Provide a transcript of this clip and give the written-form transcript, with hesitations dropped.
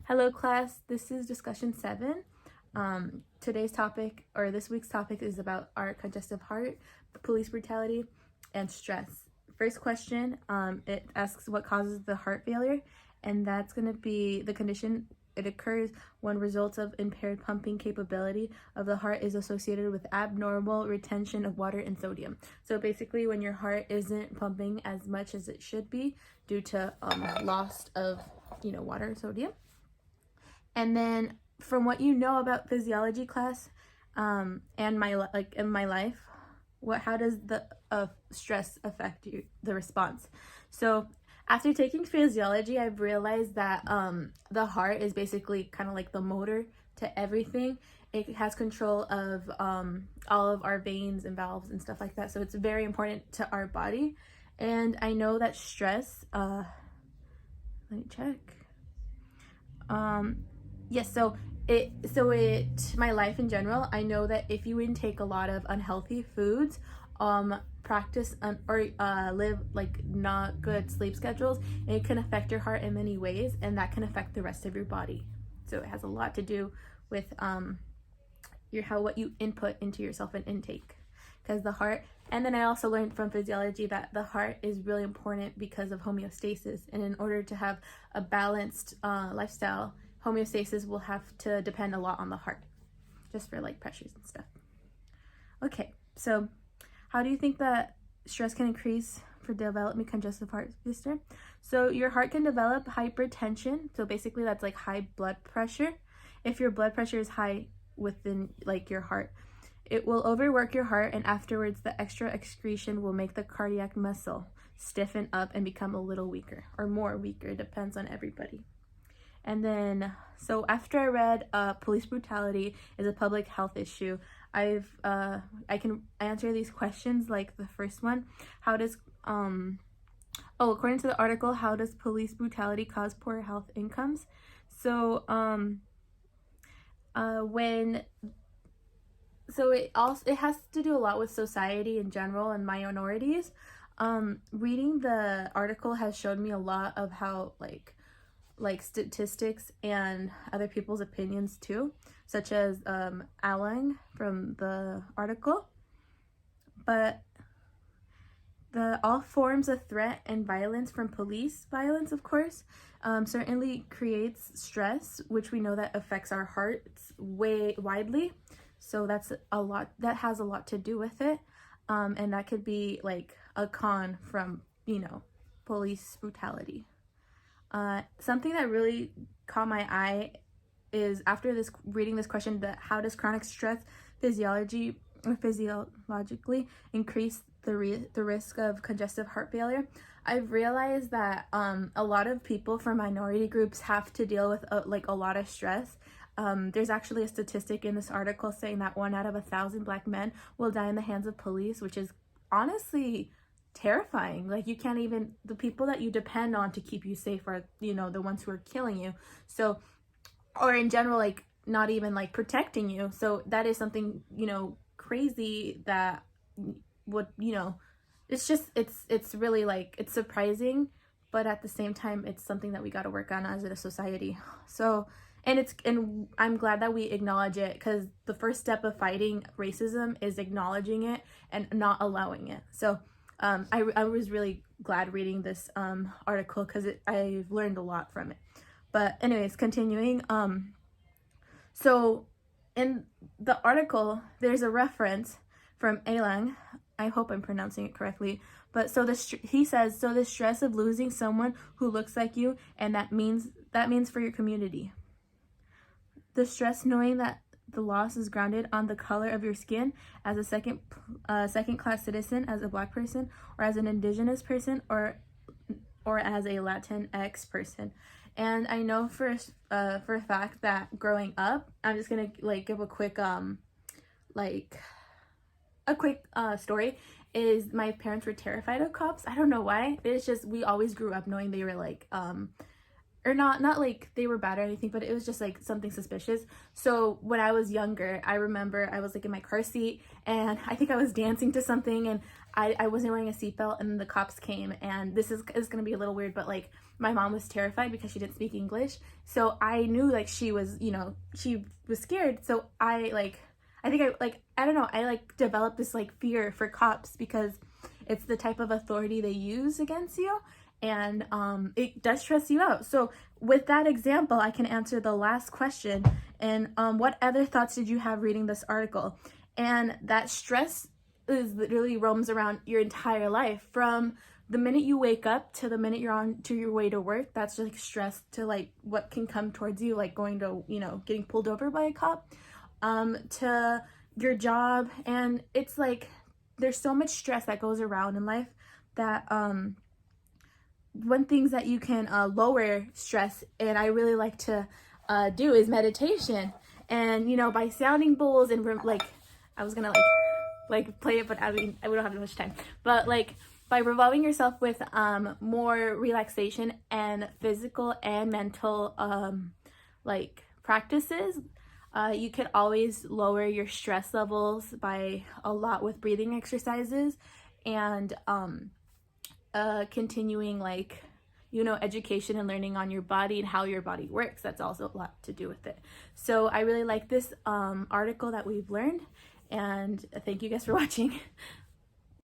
Hello class, this is discussion 7. Today's topic, or this week's topic, is about our congestive heart, police brutality, and stress. First question, it asks what causes the heart failure, and that's going to be the condition. It occurs when results of impaired pumping capability of the heart is associated with abnormal retention of water and sodium. So basically when your heart isn't pumping as much as it should be due to loss of water and sodium. And then from what you know about physiology class and in my life, how does the stress affect the response? So after taking physiology, I've realized that the heart is basically kind of like the motor to everything. It has control of all of our veins and valves and stuff like that. So it's very important to our body. And I know that stress, let me check. Yes, so my life in general, I know that if you intake a lot of unhealthy foods, practice or live like not good sleep schedules, it can affect your heart in many ways, and that can affect the rest of your body. So it has a lot to do with what you input into yourself and intake, because the heart. And then I also learned from physiology that the heart is really important because of homeostasis, and in order to have a balanced lifestyle, homeostasis will have to depend a lot on the heart, just for like pressures and stuff. Okay, so how do you think that stress can increase for developing congestive heart failure? So your heart can develop hypertension. So basically that's like high blood pressure. If your blood pressure is high within like your heart, it will overwork your heart, and afterwards the extra excretion will make the cardiac muscle stiffen up and become a little weaker or more weaker. It depends on everybody. And then, so after I read police brutality is a public health issue, I can answer these questions. Like the first one, how does according to the article, how does police brutality cause poor health incomes? So it has to do a lot with society in general and minorities. Reading the article has showed me a lot of how like statistics and other people's opinions too, such as Alang from the article. But all forms of threat and violence, from police violence of course, certainly creates stress, which we know that affects our hearts widely. So that has a lot to do with it, and that could be like a con from police brutality. Something that really caught my eye is after reading this question, that how does chronic stress physiologically increase the risk of congestive heart failure? I've realized that a lot of people from minority groups have to deal with a lot of stress. There's actually a statistic in this article saying that 1 out of 1,000 Black men will die in the hands of police, which is honestly terrifying. Like, you can't even, the people that you depend on to keep you safe are the ones who are killing you. So, or in general, like not even like protecting you. So that is something crazy that would it's really like, it's surprising, but at the same time it's something that we got to work on as a society. So and I'm glad that we acknowledge it, because the first step of fighting racism is acknowledging it and not allowing it. So I was really glad reading this article, because I've learned a lot from it. But anyways, continuing. So in the article, there's a reference from Alang. I hope I'm pronouncing it correctly. But he says, so the stress of losing someone who looks like you, and that means for your community. The stress knowing that the loss is grounded on the color of your skin as a second-class citizen, as a Black person, or as an Indigenous person, or as a Latinx person. And I know for a fact that growing up, I'm just gonna like give a quick story. Is my parents were terrified of cops. I don't know why. It's just we always grew up knowing they were like or not like they were bad or anything, but it was just like something suspicious. So when I was younger, I remember I was like in my car seat, and I think I was dancing to something, and I wasn't wearing a seatbelt, and the cops came. And this is gonna be a little weird, but like my mom was terrified because she didn't speak English. So I knew like she was, you know, she was scared. So I don't know, I like developed this like fear for cops because it's the type of authority they use against you, and it does stress you out. So with that example, I can answer the last question. And what other thoughts did you have reading this article? And that stress is literally roams around your entire life, from the minute you wake up to the minute you're on to your way to work. That's like stress to like what can come towards you, like going to, you know, getting pulled over by a cop, to your job. And it's like there's so much stress that goes around in life that one things that you can lower stress, and I really like to do, is meditation. And you know, by sounding bowls and like I was gonna like play it, but I mean we don't have much time, but like by revolving yourself with more relaxation and physical and mental like practices, you can always lower your stress levels by a lot with breathing exercises, and continuing like, you know, education and learning on your body and how your body works. That's also a lot to do with it. So I really like this article that we've learned, and thank you guys for watching.